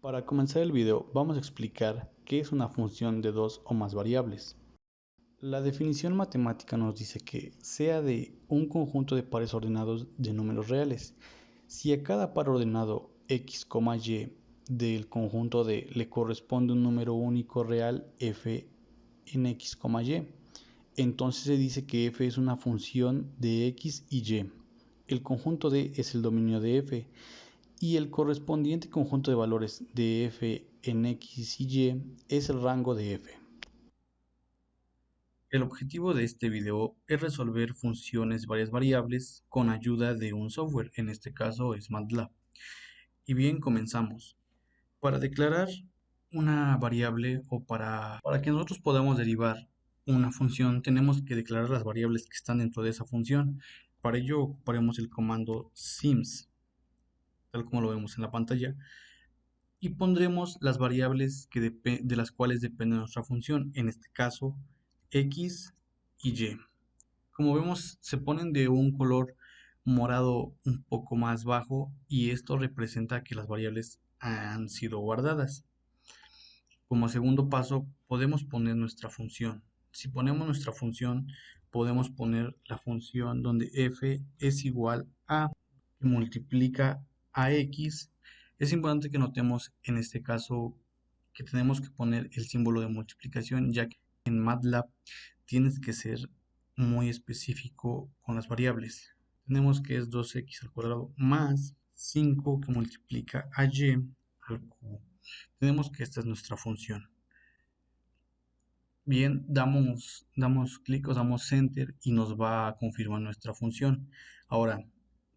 Para comenzar el video vamos a explicar qué es una función de dos o más variables. La definición matemática nos dice que sea de un conjunto de pares ordenados de números reales. Si a cada par ordenado x, y del conjunto D le corresponde un número único real f en x, y, entonces se dice que f es una función de x y y. El conjunto D es el dominio de f y el correspondiente conjunto de valores de f en x y y es el rango de f. El objetivo de este video es resolver funciones de varias variables con ayuda de un software, en este caso es MATLAB. Y bien, comenzamos. Para declarar una variable o para que nosotros podamos derivar una función, tenemos que declarar las variables que están dentro de esa función. Para ello ocuparemos el comando sims, tal como lo vemos en la pantalla, y pondremos las variables de las cuales depende nuestra función, en este caso x y y. Como vemos, se ponen de un color morado un poco más bajo y esto representa que las variables han sido guardadas. Como segundo paso, podemos poner nuestra función. Si ponemos nuestra función, podemos poner la función donde f es igual a que multiplica a x. Es importante que notemos en este caso que tenemos que poner el símbolo de multiplicación, ya que en MATLAB tienes que ser muy específico con las variables. Tenemos que es 2x al cuadrado más 5 que multiplica a y al cubo. Tenemos que esta es nuestra función. Bien, damos clic o damos enter y nos va a confirmar nuestra función. Ahora,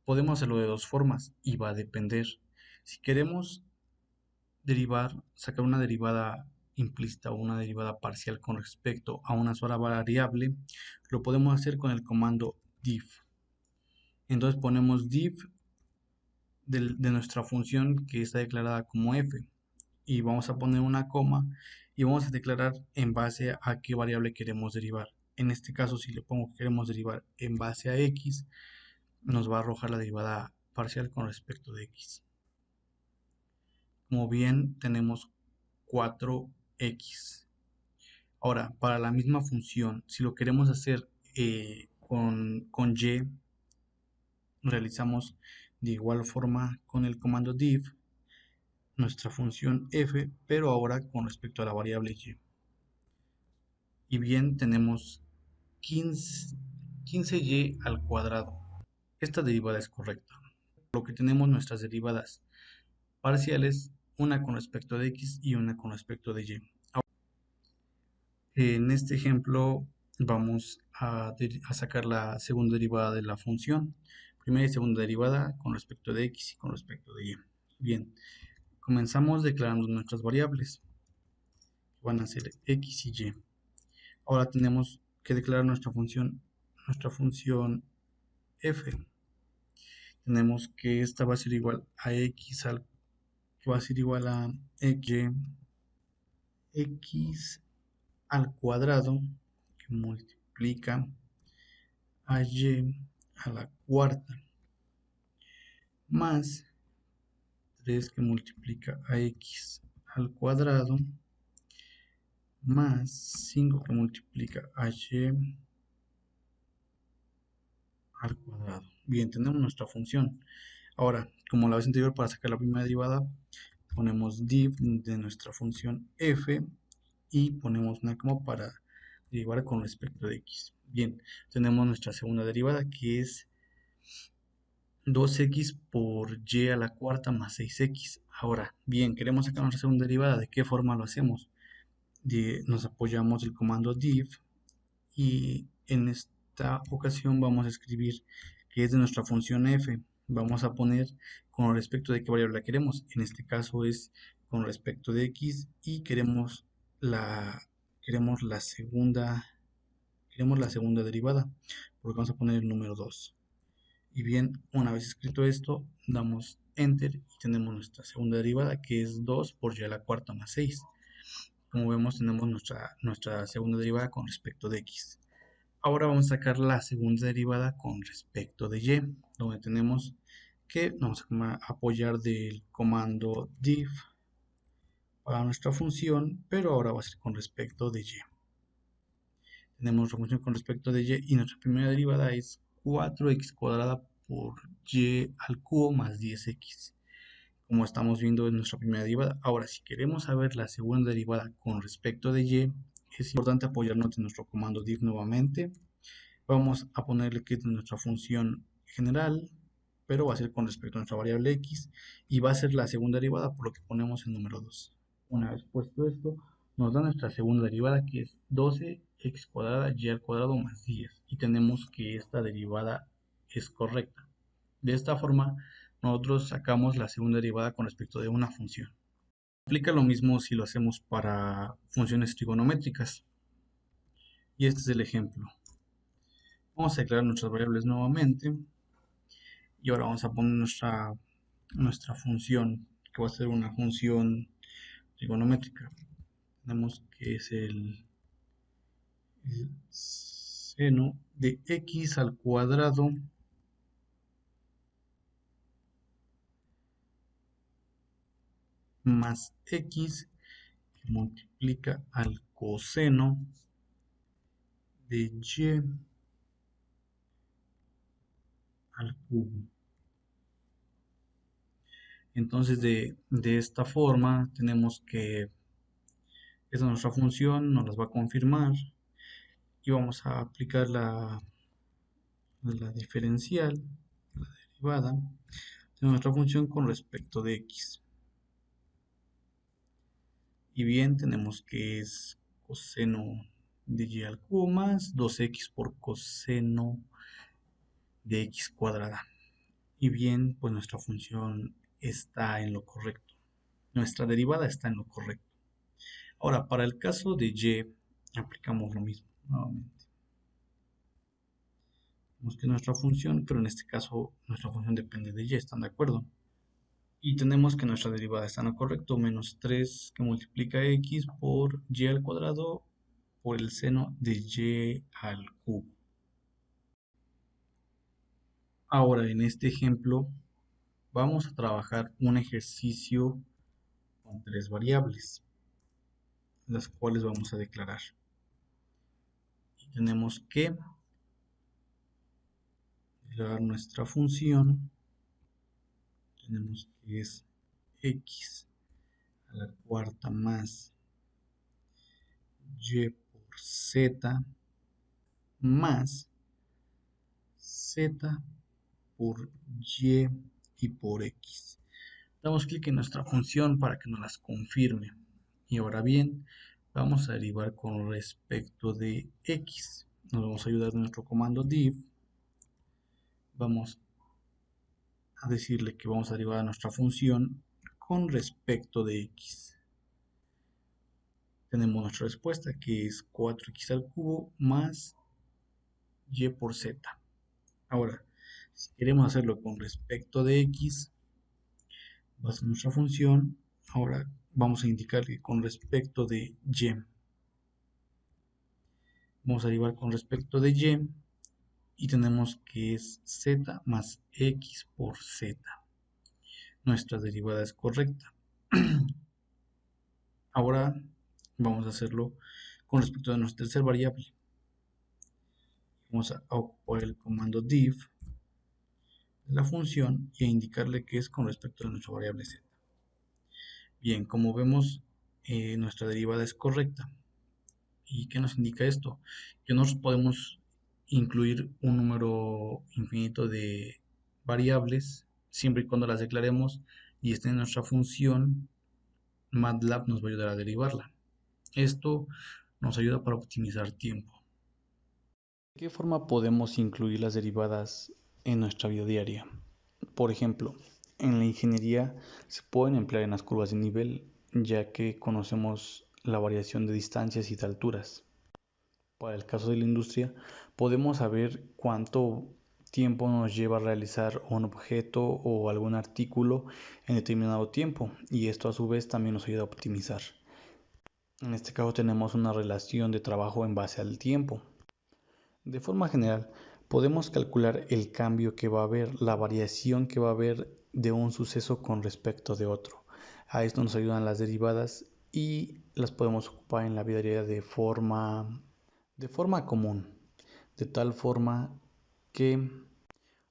podemos hacerlo de dos formas y va a depender. Si queremos sacar una derivada implícita o una derivada parcial con respecto a una sola variable, lo podemos hacer con el comando diff. Entonces ponemos diff de nuestra función que está declarada como f y vamos a poner una coma y vamos a declarar en base a qué variable queremos derivar. En este caso, si le pongo que queremos derivar en base a x, nos va a arrojar la derivada parcial con respecto de x. Como bien tenemos 4x. Ahora, para la misma función, si lo queremos hacer con y, realizamos de igual forma con el comando diff nuestra función f, pero ahora con respecto a la variable y. Y bien, tenemos 15y al cuadrado. Esta derivada es correcta. Lo que tenemos nuestras derivadas parciales, una con respecto de x y una con respecto de y. En este ejemplo vamos a sacar la segunda derivada de la función. Primera y segunda derivada con respecto de x y con respecto de y. Bien, comenzamos declarando nuestras variables. Van a ser x y y. Ahora tenemos que declarar nuestra función f. Tenemos que esta va a ser igual a x que va a ser igual a x al cuadrado que multiplica a y a la cuarta más 3 que multiplica a x al cuadrado más 5 que multiplica a y al cuadrado. Bien, tenemos nuestra función. Ahora, como la vez anterior, para sacar la primera derivada, ponemos div de nuestra función f y ponemos una coma para derivar con respecto de x. Bien, tenemos nuestra segunda derivada que es 2x por y a la cuarta más 6x. Ahora, bien, queremos sacar nuestra segunda derivada. ¿De qué forma lo hacemos? Nos apoyamos el comando diff y en esta ocasión vamos a escribir que es de nuestra función f. Vamos a poner con respecto de qué variable la queremos. En este caso es con respecto de x y queremos la segunda derivada, porque vamos a poner el número 2. Y bien, una vez escrito esto, damos enter y tenemos nuestra segunda derivada que es 2 por y a la cuarta más 6. Como vemos, tenemos nuestra segunda derivada con respecto de x. Ahora vamos a sacar la segunda derivada con respecto de y, donde tenemos que vamos a apoyar del comando diff para nuestra función, pero ahora va a ser con respecto de y. Tenemos nuestra función con respecto de y nuestra primera derivada es 4x cuadrada por y al cubo más 10x. Como estamos viendo en nuestra primera derivada. Ahora, si queremos saber la segunda derivada con respecto de y, es importante apoyarnos en nuestro comando div nuevamente. Vamos a ponerle que es nuestra función general, pero va a ser con respecto a nuestra variable x y va a ser la segunda derivada, por lo que ponemos el número 2. Una vez puesto esto, nos da nuestra segunda derivada, que es 12x cuadrada y al cuadrado más 10, y tenemos que esta derivada es correcta. De esta forma, nosotros sacamos la segunda derivada con respecto de una función. Aplica lo mismo si lo hacemos para funciones trigonométricas. Y este es el ejemplo. Vamos a declarar nuestras variables nuevamente. Y ahora vamos a poner nuestra función, que va a ser una función trigonométrica. Tenemos que es el seno de x al cuadrado más x que multiplica al coseno de y al cubo. Entonces de esta forma tenemos que esta es nuestra función, nos las va a confirmar y vamos a aplicar la diferencial, la derivada de nuestra función con respecto de x. Y bien, tenemos que es coseno de y al cubo más 2x por coseno de x cuadrada. Y bien, pues nuestra función está en lo correcto. Nuestra derivada está en lo correcto. Ahora, para el caso de y, aplicamos lo mismo nuevamente. Vemos que nuestra función, pero en este caso nuestra función depende de y, ¿están de acuerdo? Y tenemos que nuestra derivada está en lo correcto, menos 3 que multiplica x por y al cuadrado por el seno de y al cubo. Ahora, en este ejemplo, vamos a trabajar un ejercicio con 3 variables, las cuales vamos a declarar. Y tenemos que declarar nuestra función. Tenemos que es x a la cuarta más y por z más z por y por x. Damos clic en nuestra función para que nos las confirme. Y ahora bien, vamos a derivar con respecto de x. Nos vamos a ayudar de nuestro comando div. Vamos a decirle que vamos a derivar a nuestra función con respecto de x. Tenemos nuestra respuesta, que es 4x al cubo más y por z. Ahora, si queremos hacerlo con respecto de x, va a ser nuestra función. Ahora vamos a indicar que con respecto de y, vamos a derivar con respecto de y tenemos que es z más x por z. Nuestra derivada es correcta. Ahora vamos a hacerlo con respecto a nuestra tercera variable. Vamos a ocupar el comando div de la función y a indicarle que es con respecto a nuestra variable z. Bien, como vemos, nuestra derivada es correcta. ¿Y qué nos indica esto? Que nosotros podemos incluir un número infinito de variables siempre y cuando las declaremos y estén en nuestra función. MATLAB nos va a ayudar a derivarla. Esto nos ayuda para optimizar tiempo. ¿De qué forma podemos incluir las derivadas en nuestra vida diaria? Por ejemplo, en la ingeniería se pueden emplear en las curvas de nivel, ya que conocemos la variación de distancias y de alturas. Para el caso de la industria, podemos saber cuánto tiempo nos lleva a realizar un objeto o algún artículo en determinado tiempo, y esto a su vez también nos ayuda a optimizar. En este caso tenemos una relación de trabajo en base al tiempo. De forma general, podemos calcular el cambio que va a haber, la variación que va a haber de un suceso con respecto de otro. A esto nos ayudan las derivadas y las podemos ocupar en la vida diaria de forma común, de tal forma que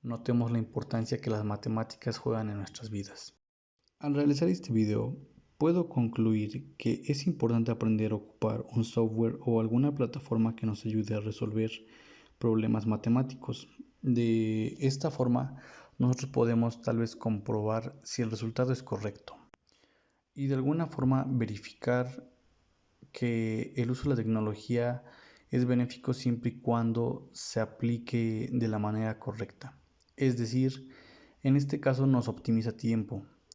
notemos la importancia que las matemáticas juegan en nuestras vidas. Al realizar este video, puedo concluir que es importante aprender a ocupar un software o alguna plataforma que nos ayude a resolver problemas matemáticos. De esta forma, nosotros podemos tal vez comprobar si el resultado es correcto y de alguna forma verificar que el uso de la tecnología es benéfico siempre y cuando se aplique de la manera correcta. Es decir, en este caso nos optimiza tiempo,